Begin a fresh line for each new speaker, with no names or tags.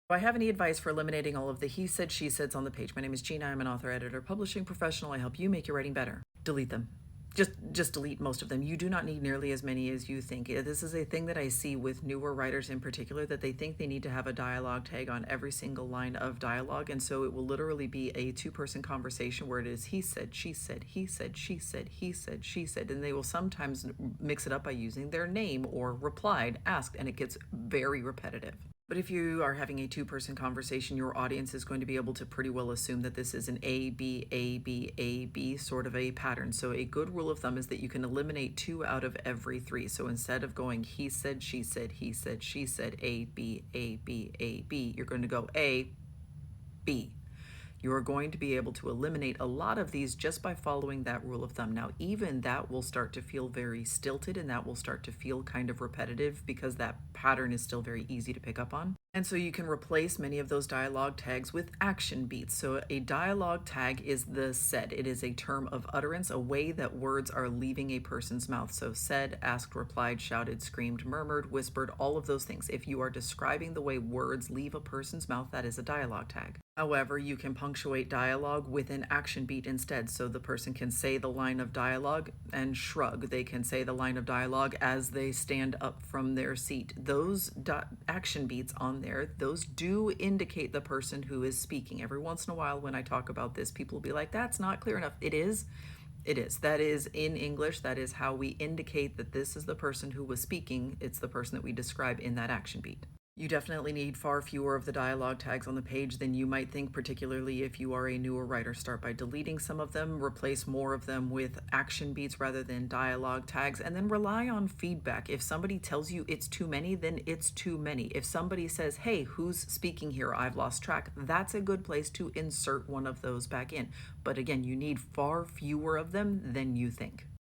Do I have any advice for eliminating all of the he said, she said's on the page? My name is Gina. I'm an author, editor, publishing professional. I help you make your writing better. Delete them. Just delete most of them. You do not need nearly as many as you think. This is a thing that I see with newer writers in particular, that they think they need to have a dialogue tag on every single line of dialogue, and so it will literally be a two-person conversation where it is he said, she said, he said, she said, he said, she said, and they will sometimes mix it up by using their name or replied, asked, and it gets very repetitive. But if you are having a two-person conversation, your audience is going to be able to pretty well assume that this is an A, B, A, B, A, B sort of a pattern. So a good rule of thumb is that you can eliminate two out of every three. So instead of going he said, she said, he said, she said, A, B, A, B, A, B, you're going to go A, B. You are going to be able to eliminate a lot of these just by following that rule of thumb. Now, even that will start to feel very stilted, and that will start to feel kind of repetitive because that pattern is still very easy to pick up on. And so you can replace many of those dialogue tags with action beats. So a dialogue tag is the said. It is a term of utterance, a way that words are leaving a person's mouth. So said, asked, replied, shouted, screamed, murmured, whispered, all of those things. If you are describing the way words leave a person's mouth, that is a dialogue tag. However, you can punctuate dialogue with an action beat instead. So the person can say the line of dialogue and shrug. They can say the line of dialogue as they stand up from their seat. Those action beats on there, those do indicate the person who is speaking. Every once in a while when I talk about this, people will be like, that's not clear enough. It is. It is. That is in English. That is how we indicate that this is the person who was speaking. It's the person that we describe in that action beat. You definitely need far fewer of the dialogue tags on the page than you might think, particularly if you are a newer writer. Start by deleting some of them, replace more of them with action beats rather than dialogue tags, and then rely on feedback. If somebody tells you it's too many, then it's too many. If somebody says, hey, who's speaking here? I've lost track, that's a good place to insert one of those back in. But again, you need far fewer of them than you think.